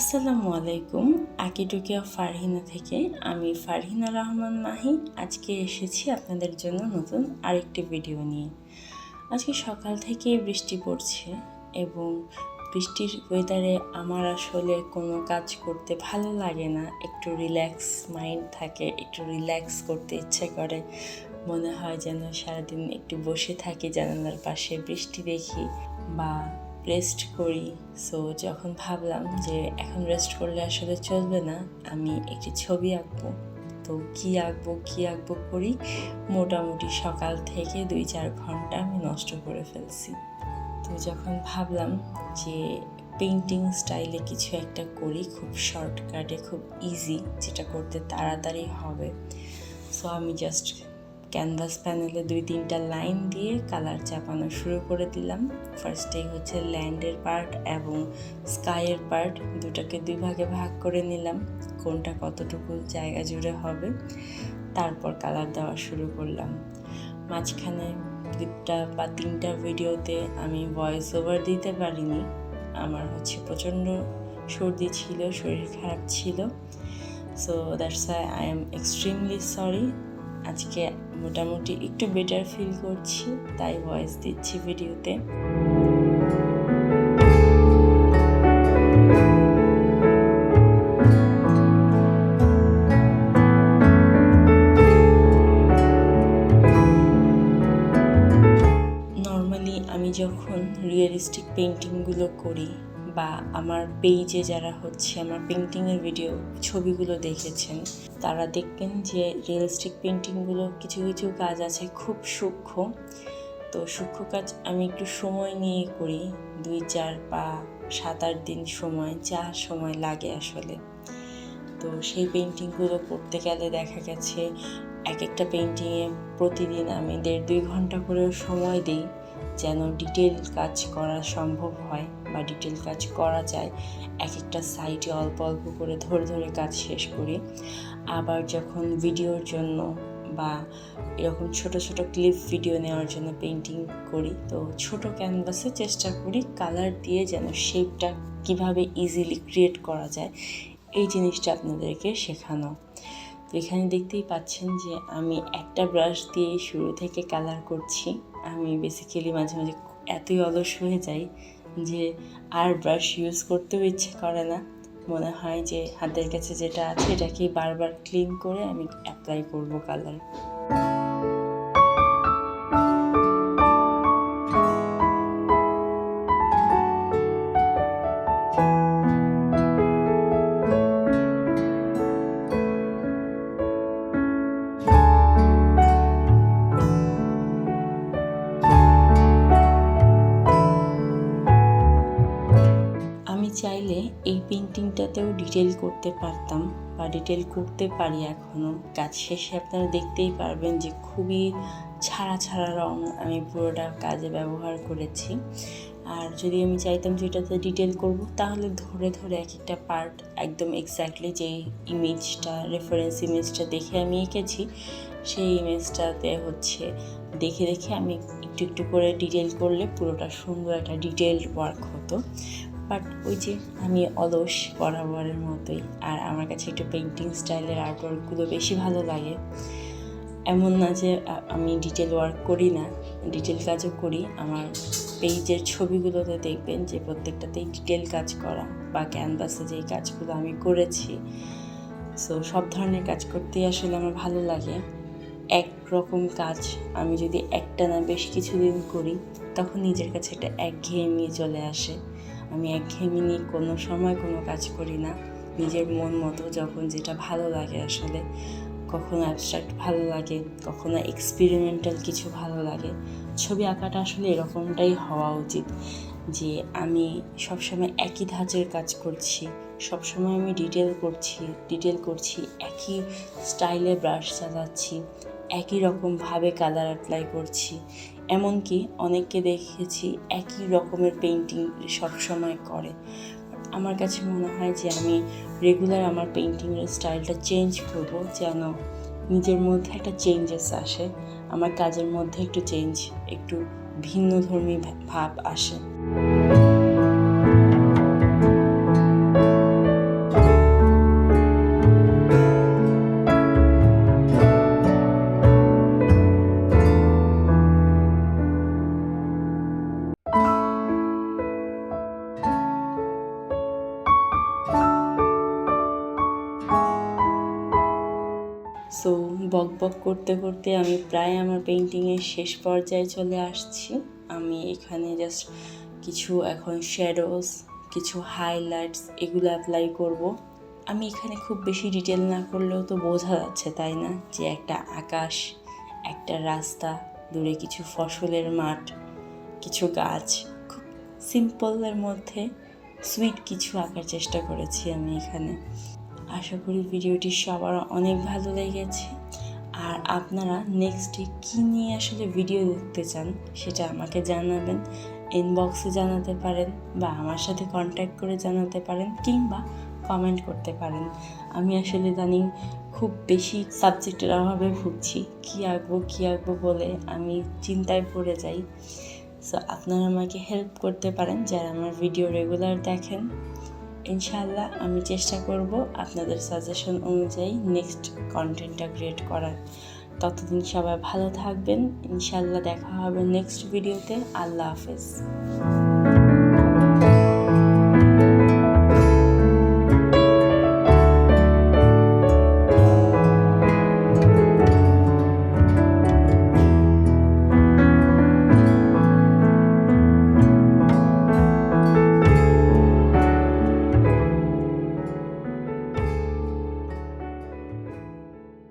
আসসালামু আলাইকুম। আকিটুকি অফ ফারহিনা থেকে আমি ফারহিনা রহমান মাহি আজকে এসেছি আপনাদের জন্য নতুন আরেকটি ভিডিও নিয়ে। আজকে সকাল থেকেই বৃষ্টি পড়ছে এবং বৃষ্টির ওয়েদারে আমার আসলে কোনো কাজ করতে ভালো লাগে না। একটু রিল্যাক্স মাইন্ড থাকে, একটু রিল্যাক্স করতে ইচ্ছে করে। মনে হয় যেন সারাদিন একটু বসে থাকি জানালার পাশে, বৃষ্টি দেখি বা রেস্ট করি। সো যখন ভাবলাম যে এখন রেস্ট করলে আসলে চলবে না, আমি একটি ছবি আঁকবো। তো কী আঁকবো করি মোটামুটি সকাল থেকে 2-4 ঘন্টা আমি নষ্ট করে ফেলছি। তো যখন ভাবলাম যে পেইন্টিং স্টাইলে কিছু একটা করি, খুব শর্টকাটে, খুব ইজি, যেটা করতে তাড়াতাড়ি হবে। সো আমি জাস্ট ক্যানভাস প্যানেলে 2-3টা লাইন দিয়ে কালার চাপানো শুরু করে দিলাম। ফার্স্টেই হচ্ছে ল্যান্ডের পার্ট এবং স্কাইয়ের পার্ট, দুটাকে 2 ভাগে ভাগ করে নিলাম, কোনটা কতটুকু জায়গা জুড়ে হবে। তারপর কালার দেওয়া শুরু করলাম। মাঝখানে 2টা বা 3টা ভিডিওতে আমি ভয়েস ওভার দিতে পারিনি। আমার প্রচণ্ড সর্দি ছিল, শরীর খারাপ ছিল। So that's why I am extremely sorry. আজকে মোটামুটি একটু বেটার ফিল করছি, তাই ভয়েস দিচ্ছি ভিডিওতে। নর্মালি আমি যখন রিয়েলিস্টিক পেইন্টিংগুলো করি বা আমার পেজে যারা আমার পেইন্টিংয়ের ভিডিও ছবিগুলো দেখেছেন, তারা দেখবেন যে রিয়েলিস্টিক পেইন্টিংগুলো কিছু কিছু কাজ আছে খুব সূক্ষ্ম। তো সূক্ষ্ম কাজ আমি একটু সময় নিয়ে করি, 2-4 বা 7-8 দিন যা সময় লাগে আসলে। তো সেই পেইন্টিংগুলো করতে গেলে দেখা গেছে এক একটা পেইন্টিংয়ে প্রতিদিন আমি 1.5-2 ঘন্টা করেও সময় দিই, যেন ডিটেল কাজ করা সম্ভব হয় বা ডিটেল কাজ করা যায়। এক একটা সাইডে অল্প অল্প করে ধরে ধরে কাজ শেষ করি। আবার যখন ভিডিওর জন্য বা এরকম ছোট ছোট ক্লিপ ভিডিও নেওয়ার জন্য পেইন্টিং করি, তো ছোট ক্যানভাসে চেষ্টা করি কালার দিয়ে যেন শেপটা কিভাবে ইজিলি ক্রিয়েট করা যায়, এই জিনিসটা আপনাদেরকে শেখানো। তো এখানে দেখতেই পাচ্ছেন যে আমি একটা ব্রাশ দিয়ে শুরু থেকে কালার করছি। আমি বেসিক্যালি মাঝে মাঝে এতই অলস হয়ে যাই যে আর ব্রাশ ইউজ করতেও ইচ্ছে করে না। মনে হয় যে হাতের কাছে যেটা আছে এটাকেই বারবার ক্লিন করে আমি অ্যাপ্লাই করব কালার। আমি চাইলে এই পেইন্টিংটাতেও ডিটেল করতে পারতাম বা ডিটেল করতে পারি এখনও। কাজ শেষে আপনারা দেখতেই পারবেন যে খুবই ছাড়া ছাড়া রং আমি পুরোটা কাজে ব্যবহার করেছি। আর যদি আমি চাইতাম যে এটাতে ডিটেল করব, তাহলে ধরে ধরে এক একটা পার্ট একদম এক্স্যাক্টলি যেই ইমেজটা, রেফারেন্স ইমেজটা দেখে আমি এঁকেছি, সেই ইমেজটাতে দেখে দেখে আমি একটু একটু করে ডিটেল করলে পুরোটা সুন্দর একটা ডিটেলড ওয়ার্ক হতো। বাট ওই যে আমি অলস বরাবরের মতোই। আর আমার কাছে একটু পেইন্টিং স্টাইলের আর্টওয়ার্কগুলো বেশি ভালো লাগে। এমন না যে আমি ডিটেল ওয়ার্ক করি না, ডিটেল কাজও করি। আমার পেজের ছবিগুলোতে দেখবেন যে প্রত্যেকটাতেই ডিটেল কাজ করা, বা ক্যানভাসে যেই কাজগুলো আমি করেছি। সো সব ধরনের কাজ করতেই আসলে আমার ভালো লাগে। একরকম কাজ আমি যদি একটা না বেশ কিছুদিন করি, তখন নিজের কাছে একটা একঘেয়েমি চলে আসে। আমি একঘেয়েমি নিয়ে কোনো সময় কোনো কাজ করি না। নিজের মন মতো যখন যেটা ভালো লাগে আসলে, কখনো অ্যাবস্ট্রাক্ট ভালো লাগে, কখনো এক্সপেরিমেন্টাল কিছু ভালো লাগে। ছবি আঁকাটা আসলে এরকমটাই হওয়া উচিত, যে আমি সবসময় একই ধাঁচের কাজ করছি, সবসময় আমি ডিটেল করছি, একই স্টাইলে ব্রাশ চালাচ্ছি, একই রকমভাবে কালার অ্যাপ্লাই করছি। এমনকি অনেককে দেখেছি একই রকমের পেইন্টিং সবসময় করে। আমার কাছে মনে হয় যে আমি রেগুলার আমার পেইন্টিংয়ের স্টাইলটা চেঞ্জ করব, যেন নিজের মধ্যে একটা চেঞ্জেস আসে, আমার কাজের মধ্যে একটু ভিন্নধর্মী ভাব আসে। করতে করতে আমি প্রায় আমার পেইন্টিংয়ের শেষ পর্যায়ে চলে আসছি। আমি এখানে জাস্ট কিছু এখন শ্যাডোজ, কিছু হাইলাইটস এগুলো অ্যাপ্লাই করব। আমি এখানে খুব বেশি ডিটেল না করলেও তো বোঝা যাচ্ছে, তাই না, যে একটা আকাশ, একটা রাস্তা, দূরে কিছু ফসলের মাঠ, কিছু গাছ, খুব সিম্পলের মধ্যে সুইট কিছু আঁকার চেষ্টা করেছি আমি এখানে। আশা করি ভিডিওটি সবার অনেক ভালো লেগেছে। আর আপনারা নেক্সটে কী নিয়ে আসলে ভিডিও দেখতে চান সেটা আমাকে জানাবেন, ইনবক্সে জানাতে পারেন বা আমার সাথে কন্ট্যাক্ট করে জানাতে পারেন, কিংবা কমেন্ট করতে পারেন। আমি আসলে জানি খুব বেশি সাবজেক্টের অভাবে ভুগছি, কী আঁকবো বলে আমি চিন্তায় পড়ে যাই। সো আপনারা আমাকে হেল্প করতে পারেন যারা আমার ভিডিও রেগুলার দেখেন। ইনশাআল্লাহ আমি চেষ্টা করব আপনাদের সাজেশন অনুযায়ী নেক্সট কন্টেন্টটা ক্রিয়েট করার। ততদিন সবাই ভালো থাকবেন। ইনশাআল্লাহ দেখা হবে নেক্সট ভিডিওতে। আল্লাহ হাফেজ।